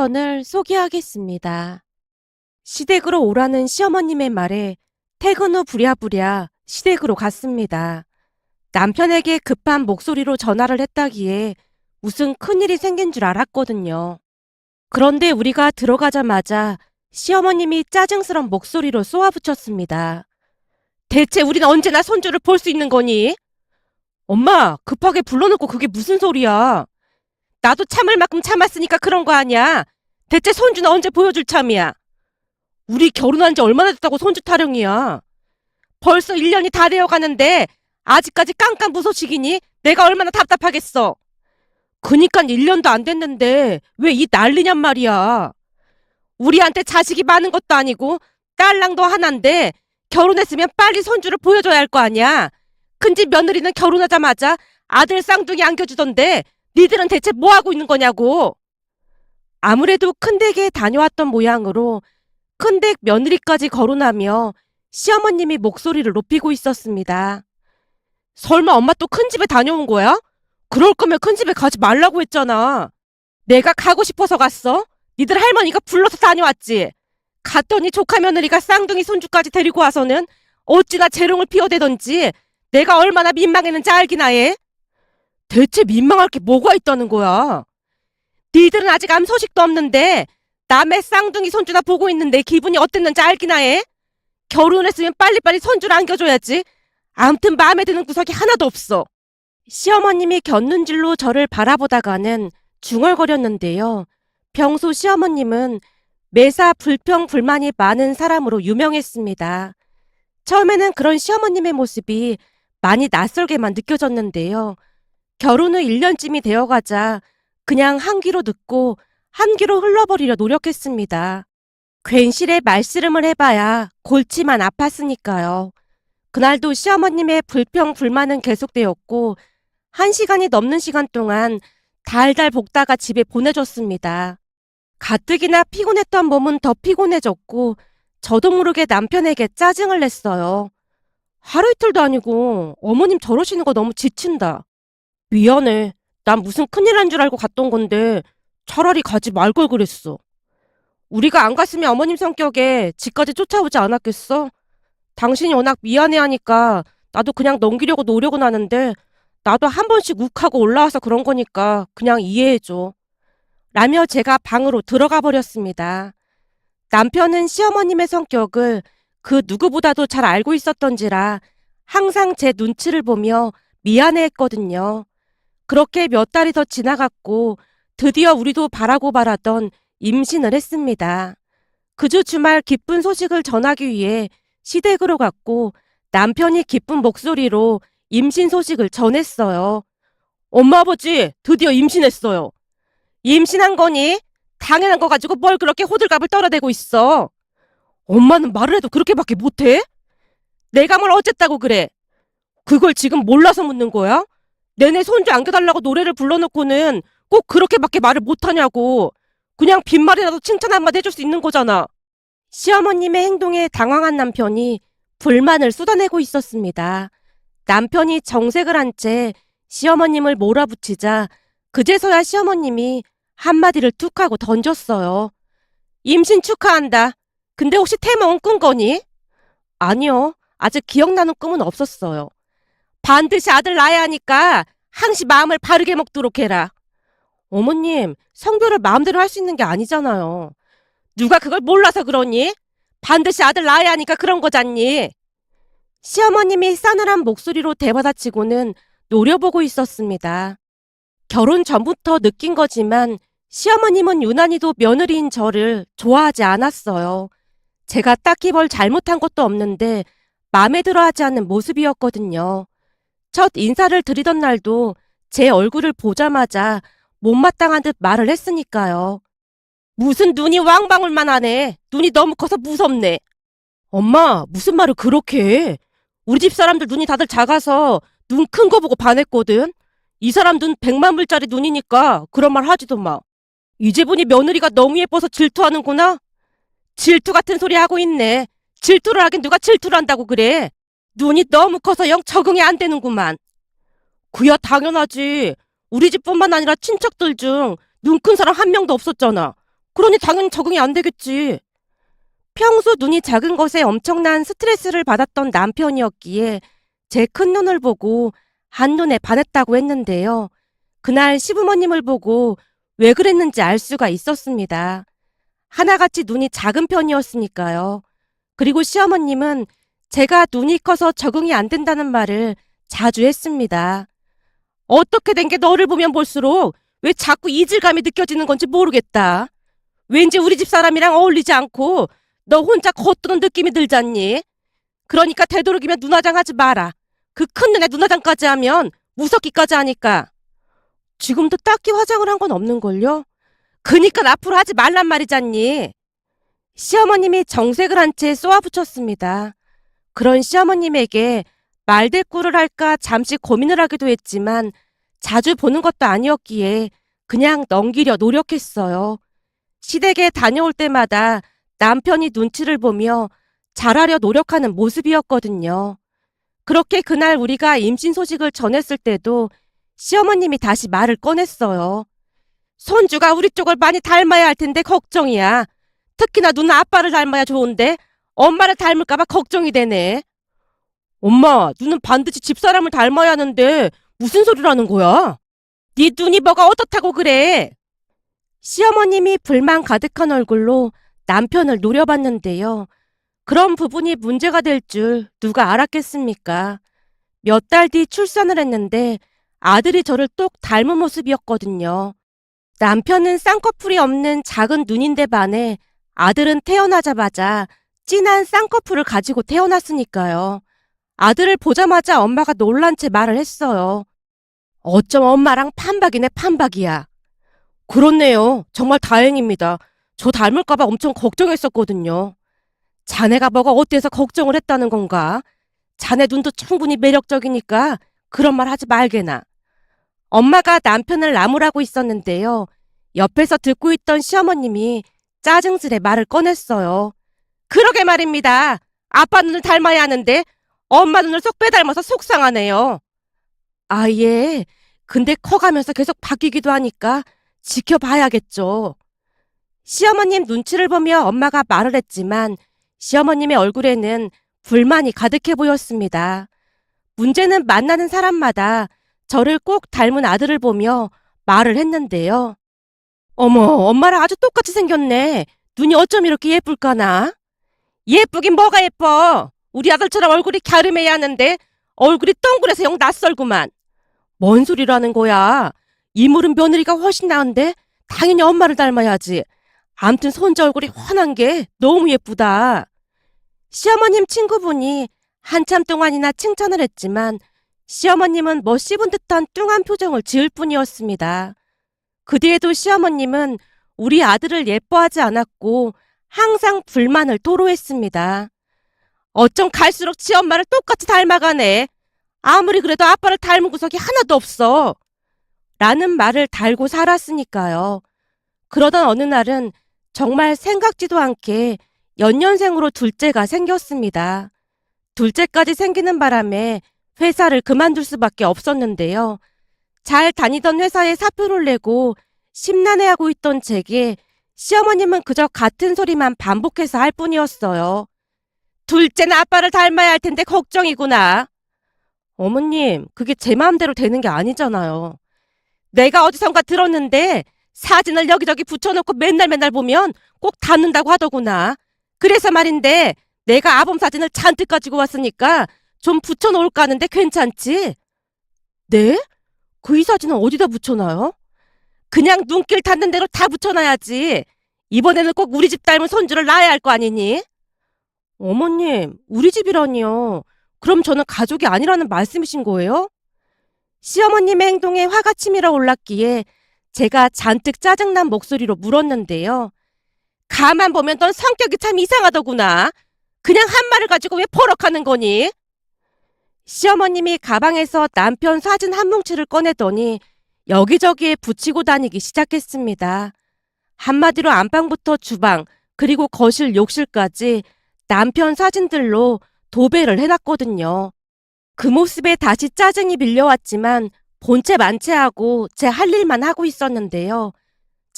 사연을 소개하겠습니다. 시댁으로 오라는 시어머님의 말에 퇴근 후 부랴부랴 시댁으로 갔습니다. 남편에게 급한 목소리로 전화를 했다기에 무슨 큰일이 생긴 줄 알았거든요. 그런데 우리가 들어가자마자 시어머님이 짜증스런 목소리로 쏘아붙였습니다. 대체 우리는 언제나 손주를 볼 수 있는 거니? 엄마, 급하게 불러놓고 그게 무슨 소리야? 나도 참을 만큼 참았으니까 그런 거 아니야. 대체 손주는 언제 보여줄 참이야? 우리 결혼한 지 얼마나 됐다고 손주 타령이야. 벌써 1년이 다 되어가는데 아직까지 깜깜무소식이니? 내가 얼마나 답답하겠어. 그니까 1년도 안 됐는데 왜 이 난리냔 말이야. 우리한테 자식이 많은 것도 아니고 딸랑도 하나인데 결혼했으면 빨리 손주를 보여줘야 할 거 아니야. 큰집 며느리는 결혼하자마자 아들 쌍둥이 안겨주던데 니들은 대체 뭐하고 있는 거냐고. 아무래도 큰댁에 다녀왔던 모양으로 큰댁 며느리까지 거론하며 시어머님이 목소리를 높이고 있었습니다. 설마 엄마 또 큰집에 다녀온 거야? 그럴 거면 큰집에 가지 말라고 했잖아. 내가 가고 싶어서 갔어? 니들 할머니가 불러서 다녀왔지. 갔더니 조카 며느리가 쌍둥이 손주까지 데리고 와서는 어찌나 재롱을 피워대던지 내가 얼마나 민망했는지 알기나 해? 대체 민망할 게 뭐가 있다는 거야? 니들은 아직 아무 소식도 없는데 남의 쌍둥이 손주나 보고 있는데 기분이 어땠는지 알기나 해? 결혼했으면 빨리빨리 손주를 안겨줘야지. 아무튼 마음에 드는 구석이 하나도 없어. 시어머님이 곁눈질로 저를 바라보다가는 중얼거렸는데요. 평소 시어머님은 매사 불평불만이 많은 사람으로 유명했습니다. 처음에는 그런 시어머님의 모습이 많이 낯설게만 느껴졌는데요. 결혼 후 1년쯤이 되어가자 그냥 한 귀로 듣고 한 귀로 흘러버리려 노력했습니다. 괜시레 말씨름을 해봐야 골치만 아팠으니까요. 그날도 시어머님의 불평불만은 계속되었고 1시간이 넘는 시간 동안 달달 볶다가 집에 보내줬습니다. 가뜩이나 피곤했던 몸은 더 피곤해졌고 저도 모르게 남편에게 짜증을 냈어요. 하루 이틀도 아니고 어머님 저러시는 거 너무 지친다. 미안해. 난 무슨 큰일 난 줄 알고 갔던 건데 차라리 가지 말 걸 그랬어. 우리가 안 갔으면 어머님 성격에 집까지 쫓아오지 않았겠어? 당신이 워낙 미안해하니까 나도 그냥 넘기려고 노력은 하는데 나도 한 번씩 욱하고 올라와서 그런 거니까 그냥 이해해줘. 라며 제가 방으로 들어가 버렸습니다. 남편은 시어머님의 성격을 그 누구보다도 잘 알고 있었던지라 항상 제 눈치를 보며 미안해했거든요. 그렇게 몇 달이 더 지나갔고 드디어 우리도 바라고 바라던 임신을 했습니다. 그 주 주말 기쁜 소식을 전하기 위해 시댁으로 갔고 남편이 기쁜 목소리로 임신 소식을 전했어요. 엄마 아버지 드디어 임신했어요. 임신한 거니? 당연한 거 가지고 뭘 그렇게 호들갑을 떨어대고 있어. 엄마는 말을 해도 그렇게밖에 못해? 내가 뭘 어쨌다고 그래? 그걸 지금 몰라서 묻는 거야? 내내 손주 안겨달라고 노래를 불러놓고는 꼭 그렇게밖에 말을 못하냐고. 그냥 빈말이라도 칭찬 한마디 해줄 수 있는 거잖아. 시어머님의 행동에 당황한 남편이 불만을 쏟아내고 있었습니다. 남편이 정색을 한 채 시어머님을 몰아붙이자 그제서야 시어머님이 한마디를 툭 하고 던졌어요. 임신 축하한다. 근데 혹시 태몽은 꾼 거니? 아니요. 아직 기억나는 꿈은 없었어요. 반드시 아들 낳아야 하니까 항시 마음을 바르게 먹도록 해라. 어머님, 성별을 마음대로 할 수 있는 게 아니잖아요. 누가 그걸 몰라서 그러니? 반드시 아들 낳아야 하니까 그런 거잖니. 시어머님이 싸늘한 목소리로 대받아치고는 노려보고 있었습니다. 결혼 전부터 느낀 거지만 시어머님은 유난히도 며느리인 저를 좋아하지 않았어요. 제가 딱히 뭘 잘못한 것도 없는데 마음에 들어하지 않는 모습이었거든요. 첫 인사를 드리던 날도 제 얼굴을 보자마자 못마땅한 듯 말을 했으니까요. 무슨 눈이 왕방울만 하네. 눈이 너무 커서 무섭네. 엄마, 무슨 말을 그렇게 해? 우리 집 사람들 눈이 다들 작아서 눈 큰 거 보고 반했거든. 이 사람 눈 100만 불짜리 눈이니까 그런 말 하지도 마. 이제 보니 며느리가 너무 예뻐서 질투하는구나. 질투 같은 소리 하고 있네. 질투를 하긴 누가 질투를 한다고 그래. 눈이 너무 커서 영 적응이 안 되는구만. 그야 당연하지. 우리 집뿐만 아니라 친척들 중 눈 큰 사람 한 명도 없었잖아. 그러니 당연히 적응이 안 되겠지. 평소 눈이 작은 것에 엄청난 스트레스를 받았던 남편이었기에 제 큰 눈을 보고 한눈에 반했다고 했는데요. 그날 시부모님을 보고 왜 그랬는지 알 수가 있었습니다. 하나같이 눈이 작은 편이었으니까요. 그리고 시어머님은 제가 눈이 커서 적응이 안 된다는 말을 자주 했습니다. 어떻게 된 게 너를 보면 볼수록 왜 자꾸 이질감이 느껴지는 건지 모르겠다. 왠지 우리 집 사람이랑 어울리지 않고 너 혼자 겉도는 느낌이 들잖니. 그러니까 되도록이면 눈화장하지 마라. 그 큰 눈에 눈화장까지 하면 무섭기까지 하니까. 지금도 딱히 화장을 한 건 없는걸요? 그니까 앞으로 하지 말란 말이잖니. 시어머님이 정색을 한 채 쏘아붙였습니다. 그런 시어머님에게 말대꾸를 할까 잠시 고민을 하기도 했지만 자주 보는 것도 아니었기에 그냥 넘기려 노력했어요. 시댁에 다녀올 때마다 남편이 눈치를 보며 잘하려 노력하는 모습이었거든요. 그렇게 그날 우리가 임신 소식을 전했을 때도 시어머님이 다시 말을 꺼냈어요. 손주가 우리 쪽을 많이 닮아야 할 텐데 걱정이야. 특히나 누나 아빠를 닮아야 좋은데 엄마를 닮을까봐 걱정이 되네. 엄마, 누는 반드시 집사람을 닮아야 하는데 무슨 소리라는 거야? 네 눈이 뭐가 어떻다고 그래? 시어머님이 불만 가득한 얼굴로 남편을 노려봤는데요. 그런 부분이 문제가 될 줄 누가 알았겠습니까? 몇 달 뒤 출산을 했는데 아들이 저를 똑 닮은 모습이었거든요. 남편은 쌍꺼풀이 없는 작은 눈인데 반해 아들은 태어나자마자 진한 쌍꺼풀을 가지고 태어났으니까요. 아들을 보자마자 엄마가 놀란 채 말을 했어요. 어쩜 엄마랑 판박이네 판박이야. 그렇네요. 정말 다행입니다. 저 닮을까봐 엄청 걱정했었거든요. 자네가 뭐가 어때서 걱정을 했다는 건가? 자네 눈도 충분히 매력적이니까 그런 말 하지 말게나. 엄마가 남편을 나무라고 있었는데요. 옆에서 듣고 있던 시어머님이 짜증스레 말을 꺼냈어요. 그러게 말입니다. 아빠 눈을 닮아야 하는데 엄마 눈을 쏙 빼닮아서 속상하네요. 아, 예. 근데 커가면서 계속 바뀌기도 하니까 지켜봐야겠죠. 시어머님 눈치를 보며 엄마가 말을 했지만 시어머님의 얼굴에는 불만이 가득해 보였습니다. 문제는 만나는 사람마다 저를 꼭 닮은 아들을 보며 말을 했는데요. 어머, 엄마랑 아주 똑같이 생겼네. 눈이 어쩜 이렇게 예쁠까나? 예쁘긴 뭐가 예뻐. 우리 아들처럼 얼굴이 갸름해야 하는데 얼굴이 동그래서 영 낯설구만. 뭔 소리라는 거야. 이물은 며느리가 훨씬 나은데 당연히 엄마를 닮아야지. 암튼 손자 얼굴이 훤한 게 너무 예쁘다. 시어머님 친구분이 한참 동안이나 칭찬을 했지만 시어머님은 뭐 씹은 듯한 뚱한 표정을 지을 뿐이었습니다. 그 뒤에도 시어머님은 우리 아들을 예뻐하지 않았고 항상 불만을 토로했습니다. 어쩜 갈수록 지 엄마를 똑같이 닮아가네. 아무리 그래도 아빠를 닮은 구석이 하나도 없어. 라는 말을 달고 살았으니까요. 그러던 어느 날은 정말 생각지도 않게 연년생으로 둘째가 생겼습니다. 둘째까지 생기는 바람에 회사를 그만둘 수밖에 없었는데요. 잘 다니던 회사에 사표를 내고 심란해하고 있던 제게 시어머님은 그저 같은 소리만 반복해서 할 뿐이었어요. 둘째는 아빠를 닮아야 할 텐데 걱정이구나. 어머님, 그게 제 마음대로 되는 게 아니잖아요. 내가 어디선가 들었는데 사진을 여기저기 붙여놓고 맨날 보면 꼭 닮는다고 하더구나. 그래서 말인데 내가 아범 사진을 잔뜩 가지고 왔으니까 좀 붙여놓을까 하는데 괜찮지? 네? 그 이 사진은 어디다 붙여놔요? 그냥 눈길 닿는 대로 다 붙여놔야지. 이번에는 꼭 우리 집 닮은 손주를 낳아야 할 거 아니니? 어머님, 우리 집이라니요. 그럼 저는 가족이 아니라는 말씀이신 거예요? 시어머님의 행동에 화가 치밀어 올랐기에 제가 잔뜩 짜증난 목소리로 물었는데요. 가만 보면 넌 성격이 참 이상하더구나. 그냥 한 말을 가지고 왜 버럭하는 거니? 시어머님이 가방에서 남편 사진 한 뭉치를 꺼내더니 여기저기에 붙이고 다니기 시작했습니다. 한마디로 안방부터 주방, 그리고 거실, 욕실까지 남편 사진들로 도배를 해놨거든요. 그 모습에 다시 짜증이 밀려왔지만 본체 만체하고 제 할 일만 하고 있었는데요.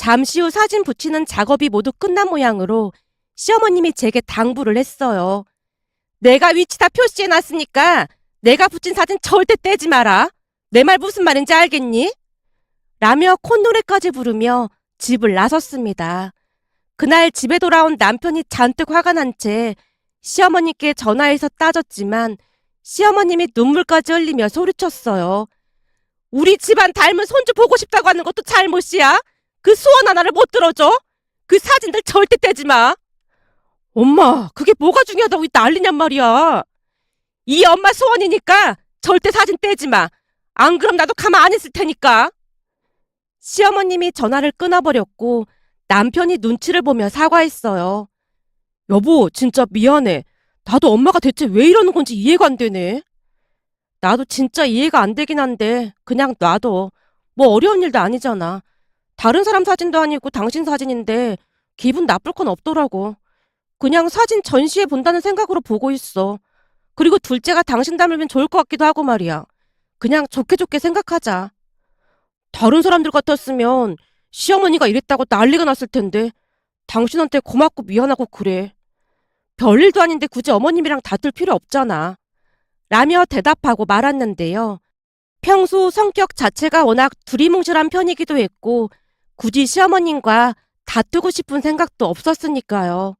잠시 후 사진 붙이는 작업이 모두 끝난 모양으로 시어머님이 제게 당부를 했어요. 내가 위치 다 표시해놨으니까 내가 붙인 사진 절대 떼지 마라. 내 말 무슨 말인지 알겠니? 라며 콧노래까지 부르며 집을 나섰습니다. 그날 집에 돌아온 남편이 잔뜩 화가 난 채 시어머니께 전화해서 따졌지만 시어머님이 눈물까지 흘리며 소리쳤어요. 우리 집안 닮은 손주 보고 싶다고 하는 것도 잘못이야. 그 소원 하나를 못 들어줘. 그 사진들 절대 떼지 마. 엄마, 그게 뭐가 중요하다고 난리냔 말이야. 이 엄마 소원이니까 절대 사진 떼지 마. 안 그럼 나도 가만 안 있을 테니까. 시어머님이 전화를 끊어버렸고 남편이 눈치를 보며 사과했어요. 여보, 진짜 미안해. 나도 엄마가 대체 왜 이러는 건지 이해가 안 되네. 나도 진짜 이해가 안 되긴 한데 그냥 놔둬. 뭐 어려운 일도 아니잖아. 다른 사람 사진도 아니고 당신 사진인데 기분 나쁠 건 없더라고. 그냥 사진 전시해 본다는 생각으로 보고 있어. 그리고 둘째가 당신 닮으면 좋을 것 같기도 하고 말이야. 그냥 좋게 좋게 생각하자. 다른 사람들 같았으면 시어머니가 이랬다고 난리가 났을 텐데 당신한테 고맙고 미안하고 그래. 별일도 아닌데 굳이 어머님이랑 다툴 필요 없잖아. 라며 대답하고 말았는데요. 평소 성격 자체가 워낙 두리뭉실한 편이기도 했고 굳이 시어머님과 다투고 싶은 생각도 없었으니까요.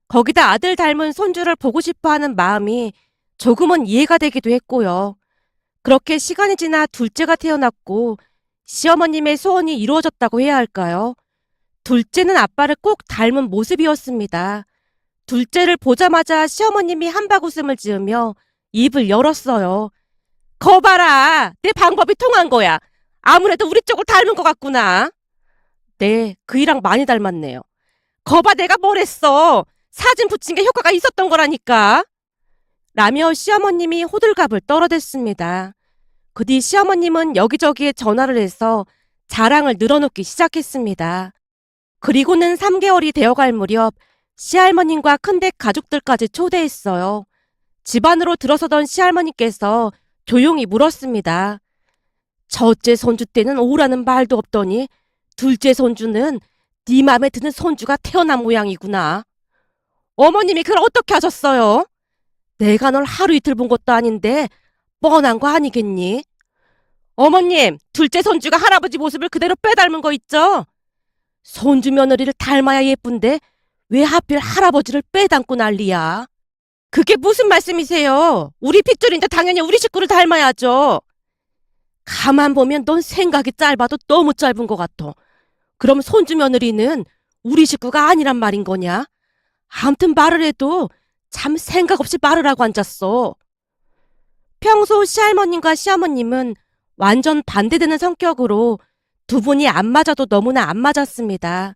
거기다 아들 닮은 손주를 보고 싶어하는 마음이 조금은 이해가 되기도 했고요. 그렇게 시간이 지나 둘째가 태어났고 시어머님의 소원이 이루어졌다고 해야 할까요? 둘째는 아빠를 꼭 닮은 모습이었습니다. 둘째를 보자마자 시어머님이 한박웃음을 지으며 입을 열었어요. 거 봐라! 내 방법이 통한 거야. 아무래도 우리 쪽을 닮은 것 같구나. 네, 그이랑 많이 닮았네요. 거봐, 내가 뭘 했어. 사진 붙인 게 효과가 있었던 거라니까. 라며 시어머님이 호들갑을 떨어댔습니다. 그 뒤 시어머님은 여기저기에 전화를 해서 자랑을 늘어놓기 시작했습니다. 그리고는 3개월이 되어갈 무렵 시할머님과 큰댁 가족들까지 초대했어요. 집 안으로 들어서던 시할머니께서 조용히 물었습니다. 첫째 손주 때는 오라는 말도 없더니 둘째 손주는 네 맘에 드는 손주가 태어난 모양이구나. 어머님이 그걸 어떻게 하셨어요? 내가 널 하루 이틀 본 것도 아닌데 뻔한 거 아니겠니? 어머님, 둘째 손주가 할아버지 모습을 그대로 빼닮은 거 있죠? 손주 며느리를 닮아야 예쁜데 왜 하필 할아버지를 빼닮고 난리야? 그게 무슨 말씀이세요? 우리 핏줄인데 당연히 우리 식구를 닮아야죠. 가만 보면 넌 생각이 짧아도 너무 짧은 것 같아. 그럼 손주 며느리는 우리 식구가 아니란 말인 거냐? 아무튼 말을 해도 참 생각 없이 말을 하고 앉았어. 평소 시할머님과 시어머님은 완전 반대되는 성격으로 두 분이 안 맞아도 너무나 안 맞았습니다.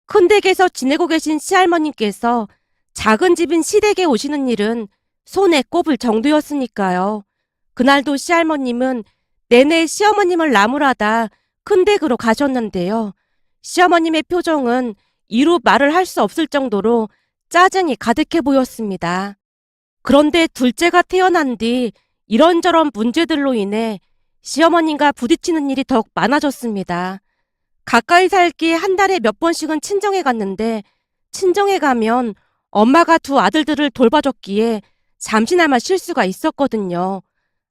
큰댁에서 지내고 계신 시할머님께서 작은 집인 시댁에 오시는 일은 손에 꼽을 정도였으니까요. 그날도 시할머님은 내내 시어머님을 나무라다 큰댁으로 가셨는데요. 시어머님의 표정은 이루 말을 할 수 없을 정도로 짜증이 가득해 보였습니다. 그런데 둘째가 태어난 뒤 이런저런 문제들로 인해 시어머님과 부딪히는 일이 더욱 많아졌습니다. 가까이 살기 한 달에 몇 번씩은 친정에 갔는데 친정에 가면 엄마가 두 아들들을 돌봐줬기에 잠시나마 쉴 수가 있었거든요.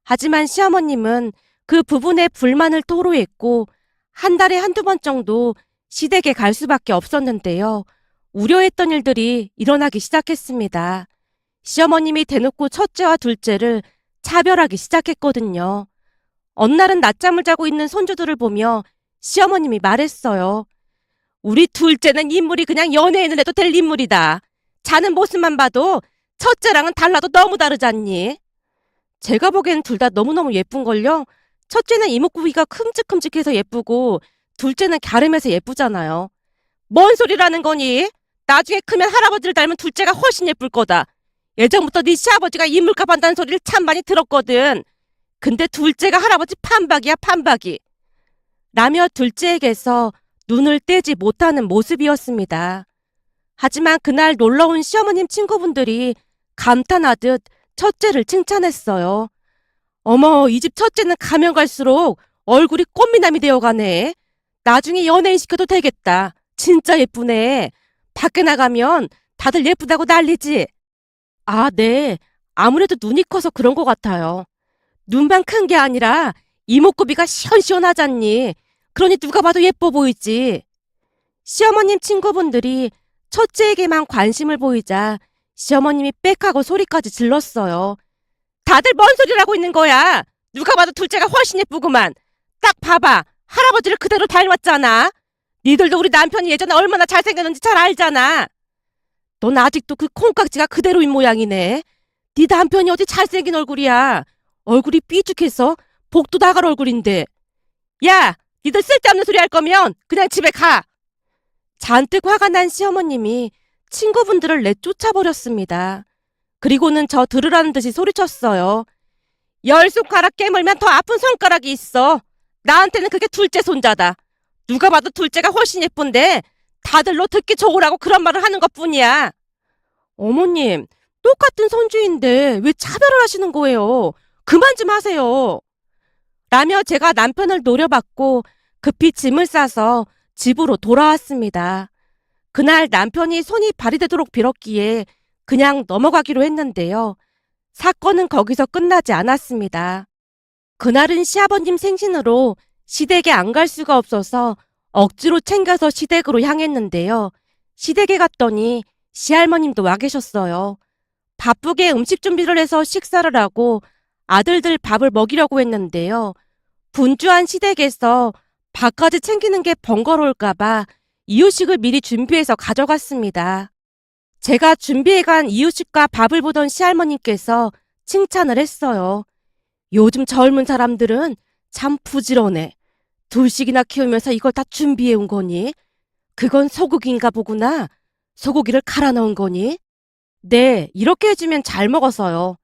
하지만 시어머님은 그 부분에 불만을 토로했고 한 달에 한두 번 정도 시댁에 갈 수밖에 없었는데요. 우려했던 일들이 일어나기 시작했습니다. 시어머님이 대놓고 첫째와 둘째를 차별하기 시작했거든요. 어느 날은 낮잠을 자고 있는 손주들을 보며 시어머님이 말했어요. 우리 둘째는 인물이 그냥 연예인을 해도 될 인물이다. 자는 모습만 봐도 첫째랑은 달라도 너무 다르잖니. 제가 보기엔 둘 다 너무너무 예쁜걸요. 첫째는 이목구비가 큼직큼직해서 예쁘고 둘째는 갸름해서 예쁘잖아요. 뭔 소리라는 거니? 나중에 크면 할아버지를 닮은 둘째가 훨씬 예쁠 거다. 예전부터 네 시아버지가 인물값 한다는 소리를 참 많이 들었거든. 근데 둘째가 할아버지 판박이야, 판박이. 라며 둘째에게서 눈을 떼지 못하는 모습이었습니다. 하지만 그날 놀러온 시어머님 친구분들이 감탄하듯 첫째를 칭찬했어요. 어머, 이 집 첫째는 가면 갈수록 얼굴이 꽃미남이 되어가네. 나중에 연예인 시켜도 되겠다. 진짜 예쁘네. 밖에 나가면 다들 예쁘다고 난리지. 아, 네. 아무래도 눈이 커서 그런 것 같아요. 눈만 큰 게 아니라 이목구비가 시원시원하잖니. 그러니 누가 봐도 예뻐 보이지. 시어머님 친구분들이 첫째에게만 관심을 보이자 시어머님이 빽하고 소리까지 질렀어요. 다들 뭔 소리라고 있는 거야? 누가 봐도 둘째가 훨씬 예쁘구만. 딱 봐봐. 할아버지를 그대로 닮았잖아. 니들도 우리 남편이 예전에 얼마나 잘생겼는지 잘 알잖아. 넌 아직도 그 콩깍지가 그대로인 모양이네. 네 남편이 어디 잘생긴 얼굴이야. 얼굴이 삐죽해서 복도 나갈 얼굴인데. 야, 니들 쓸데없는 소리 할 거면 그냥 집에 가. 잔뜩 화가 난 시어머님이 친구분들을 내쫓아버렸습니다. 그리고는 저 들으라는 듯이 소리쳤어요. 열 손가락 깨물면 더 아픈 손가락이 있어. 나한테는 그게 둘째 손자다. 누가 봐도 둘째가 훨씬 예쁜데 다들 너 듣기 좋으라고 그런 말을 하는 것뿐이야. 어머님, 똑같은 손주인데 왜 차별을 하시는 거예요? 그만 좀 하세요. 라며 제가 남편을 노려봤고 급히 짐을 싸서 집으로 돌아왔습니다. 그날 남편이 손이 발휘되도록 빌었기에 그냥 넘어가기로 했는데요. 사건은 거기서 끝나지 않았습니다. 그날은 시아버님 생신으로 시댁에 안 갈 수가 없어서 억지로 챙겨서 시댁으로 향했는데요. 시댁에 갔더니 시할머님도 와 계셨어요. 바쁘게 음식 준비를 해서 식사를 하고 아들들 밥을 먹이려고 했는데요. 분주한 시댁에서 밥까지 챙기는 게 번거로울까봐 이유식을 미리 준비해서 가져갔습니다. 제가 준비해간 이유식과 밥을 보던 시할머님께서 칭찬을 했어요. 요즘 젊은 사람들은 참 부지런해. 둘씩이나 키우면서 이걸 다 준비해 온 거니? 그건 소고기인가 보구나. 소고기를 갈아 넣은 거니? 네, 이렇게 해주면 잘 먹어서요.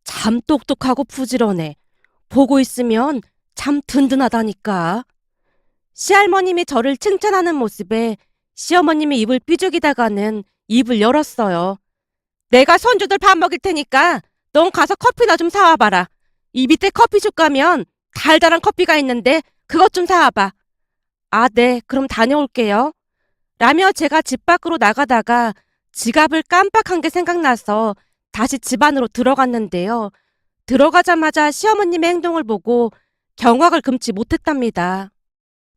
참 똑똑하고 부지런해. 보고 있으면 참 든든하다니까. 시할머님이 저를 칭찬하는 모습에 시어머님이 입을 삐죽이다가는 입을 열었어요. 내가 손주들 밥 먹일 테니까 넌 가서 커피나 좀 사와봐라. 이 밑에 커피숍 가면 달달한 커피가 있는데 그것 좀 사와봐. 아, 네, 그럼 다녀올게요. 라며 제가 집 밖으로 나가다가 지갑을 깜빡한 게 생각나서 다시 집 안으로 들어갔는데요. 들어가자마자 시어머님의 행동을 보고 경악을 금치 못했답니다.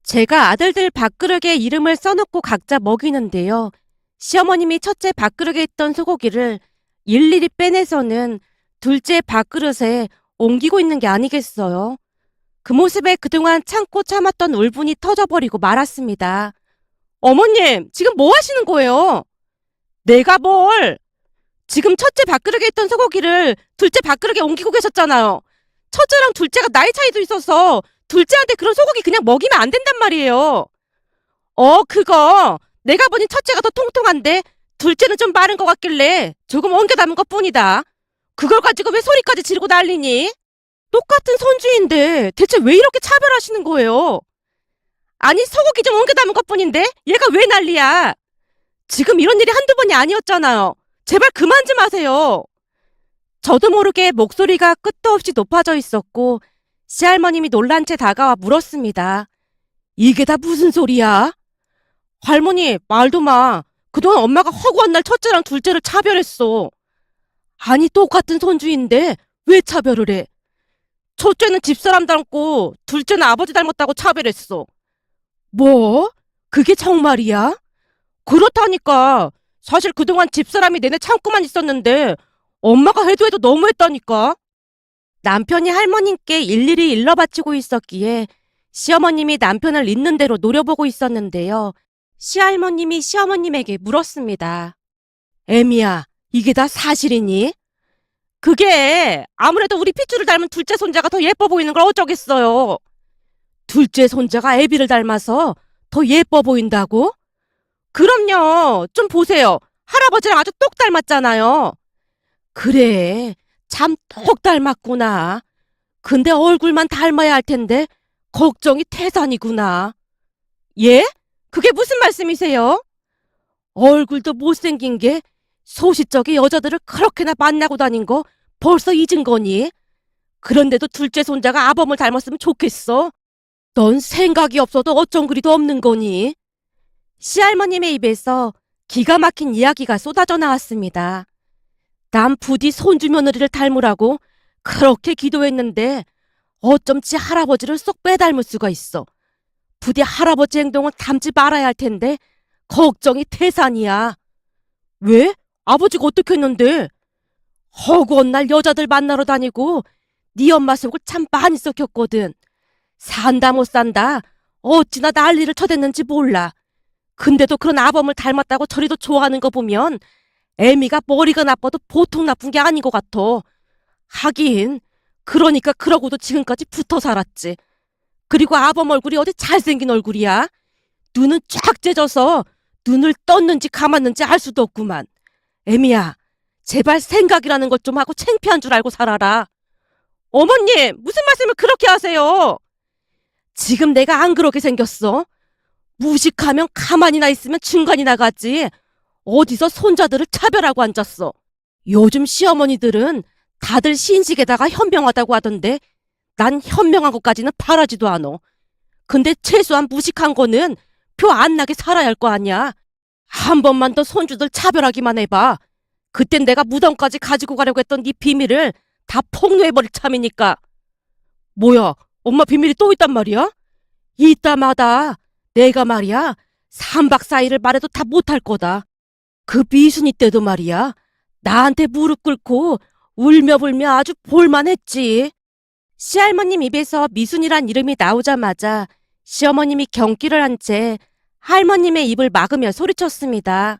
제가 아들들 밥그릇에 이름을 써놓고 각자 먹이는데요. 시어머님이 첫째 밥그릇에 있던 소고기를 일일이 빼내서는 둘째 밥그릇에 옮기고 있는 게 아니겠어요. 그 모습에 그동안 참고 참았던 울분이 터져버리고 말았습니다. 어머님, 지금 뭐 하시는 거예요? 내가 뭘? 지금 첫째 밥그릇에 있던 소고기를 둘째 밥그릇에 옮기고 계셨잖아요. 첫째랑 둘째가 나이 차이도 있어서 둘째한테 그런 소고기 그냥 먹이면 안 된단 말이에요. 그거 내가 보니 첫째가 더 통통한데 둘째는 좀 마른 것 같길래 조금 옮겨 담은 것뿐이다. 그걸 가지고 왜 소리까지 지르고 난리니? 똑같은 손주인데 대체 왜 이렇게 차별하시는 거예요? 아니, 소고기 좀 옮겨 담은 것뿐인데 얘가 왜 난리야? 지금 이런 일이 한두 번이 아니었잖아요. 제발 그만 좀 하세요. 저도 모르게 목소리가 끝도 없이 높아져 있었고 시할머님이 놀란 채 다가와 물었습니다. 이게 다 무슨 소리야? 할머니, 말도 마. 그동안 엄마가 허구한 날 첫째랑 둘째를 차별했어. 아니, 똑같은 손주인데 왜 차별을 해? 첫째는 집사람 닮고 둘째는 아버지 닮았다고 차별했어. 뭐? 그게 정말이야? 그렇다니까. 사실 그동안 집사람이 내내 참고만 있었는데 엄마가 해도 너무했다니까. 남편이 할머님께 일일이 일러바치고 있었기에 시어머님이 남편을 있는 대로 노려보고 있었는데요. 시할머님이 시어머님에게 물었습니다. 애미야, 이게 다 사실이니? 그게 아무래도 우리 핏줄을 닮은 둘째 손자가 더 예뻐 보이는 걸 어쩌겠어요. 둘째 손자가 애비를 닮아서 더 예뻐 보인다고? 그럼요. 좀 보세요. 할아버지랑 아주 똑 닮았잖아요. 그래, 참 똑 닮았구나. 근데 얼굴만 닮아야 할 텐데 걱정이 태산이구나. 예? 그게 무슨 말씀이세요? 얼굴도 못생긴 게 소시적에 여자들을 그렇게나 만나고 다닌 거 벌써 잊은 거니? 그런데도 둘째 손자가 아범을 닮았으면 좋겠어? 넌 생각이 없어도 어쩜 그리도 없는 거니? 시할머님의 입에서 기가 막힌 이야기가 쏟아져 나왔습니다. 난 부디 손주 며느리를 닮으라고 그렇게 기도했는데 어쩜 지 할아버지를 쏙 빼닮을 수가 있어. 부디 할아버지 행동을 닮지 말아야 할 텐데 걱정이 태산이야. 왜? 아버지가 어떻게 했는데? 허구한 날 여자들 만나러 다니고 네 엄마 속을 참 많이 썩혔거든. 산다 못 산다 어찌나 난리를 쳐댔는지 몰라. 근데도 그런 아범을 닮았다고 저리도 좋아하는 거 보면 애미가 머리가 나빠도 보통 나쁜 게 아닌 것 같아. 하긴 그러니까 그러고도 지금까지 붙어 살았지. 그리고 아범 얼굴이 어디 잘생긴 얼굴이야? 눈은 쫙 째져서 눈을 떴는지 감았는지 알 수도 없구만. 애미야, 제발 생각이라는 것 좀 하고 창피한 줄 알고 살아라. 어머님, 무슨 말씀을 그렇게 하세요? 지금 내가 안 그렇게 생겼어? 무식하면 가만히나 있으면 중간이 나가지. 어디서 손자들을 차별하고 앉았어. 요즘 시어머니들은 다들 신식에다가 현명하다고 하던데 난 현명한 것까지는 바라지도 않어. 근데 최소한 무식한 거는 표 안 나게 살아야 할 거 아니야. 한 번만 더 손주들 차별하기만 해봐. 그땐 내가 무덤까지 가지고 가려고 했던 네 비밀을 다 폭로해버릴 참이니까. 뭐야, 엄마 비밀이 또 있단 말이야? 이따마다 내가 말이야 3박 4일을 말해도 다 못할 거다. 그 미순이 때도 말이야 나한테 무릎 꿇고 울며불며 아주 볼만했지. 시할머님 입에서 미순이란 이름이 나오자마자 시어머님이 경기를 한 채 할머님의 입을 막으며 소리쳤습니다.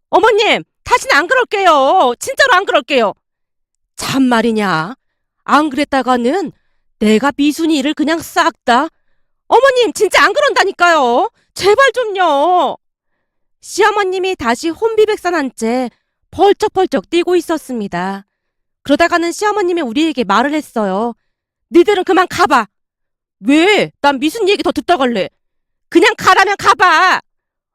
어머님, 다시는 안 그럴게요. 진짜로 안 그럴게요. 참말이냐? 안 그랬다가는 내가 미순이 일을 그냥 싹 다. 어머님, 진짜 안 그런다니까요. 제발 좀요. 시어머님이 다시 혼비백산 한 채 벌쩍벌쩍 뛰고 있었습니다. 그러다가는 시어머님이 우리에게 말을 했어요. 니들은 그만 가봐. 왜? 난 미순 얘기 더 듣다 갈래. 그냥 가라면 가봐.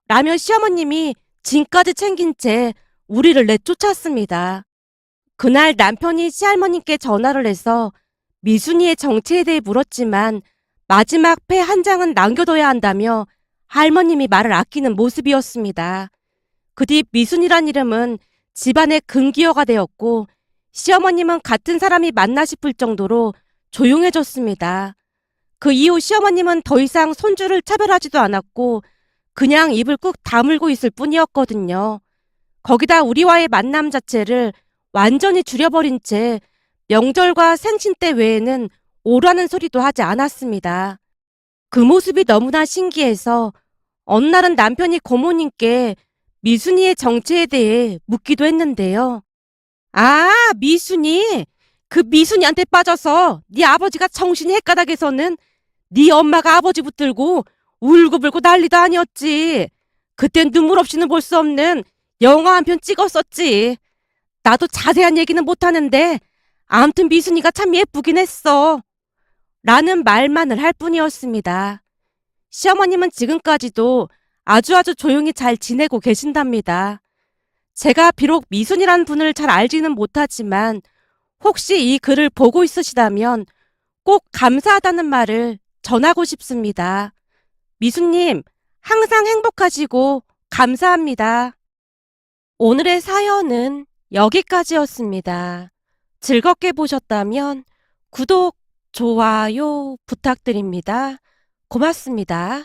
라며 시어머님이 짐까지 챙긴 채 우리를 내쫓았습니다. 그날 남편이 시할머님께 전화를 해서 미순이의 정체에 대해 물었지만 마지막 폐 한 장은 남겨둬야 한다며 할머님이 말을 아끼는 모습이었습니다. 그 뒤 미순이란 이름은 집안의 금기어가 되었고 시어머님은 같은 사람이 맞나 싶을 정도로 조용해졌습니다. 그 이후 시어머님은 더 이상 손주를 차별하지도 않았고 그냥 입을 꾹 다물고 있을 뿐이었거든요. 거기다 우리와의 만남 자체를 완전히 줄여버린 채 명절과 생신 때 외에는 오라는 소리도 하지 않았습니다. 그 모습이 너무나 신기해서 어느 날은 남편이 고모님께 미순이의 정체에 대해 묻기도 했는데요. 아, 미순이? 그 미순이한테 빠져서 네 아버지가 정신이 헷가닥해서는 네 엄마가 아버지 붙들고 울고불고 난리도 아니었지. 그땐 눈물 없이는 볼 수 없는 영화 한 편 찍었었지. 나도 자세한 얘기는 못하는데 아무튼 미순이가 참 예쁘긴 했어. 라는 말만을 할 뿐이었습니다. 시어머님은 지금까지도 아주 조용히 잘 지내고 계신답니다. 제가 비록 미순이란 분을 잘 알지는 못하지만 혹시 이 글을 보고 있으시다면 꼭 감사하다는 말을 전하고 싶습니다. 미순님, 항상 행복하시고 감사합니다. 오늘의 사연은 여기까지였습니다. 즐겁게 보셨다면 구독, 좋아요 부탁드립니다. 고맙습니다.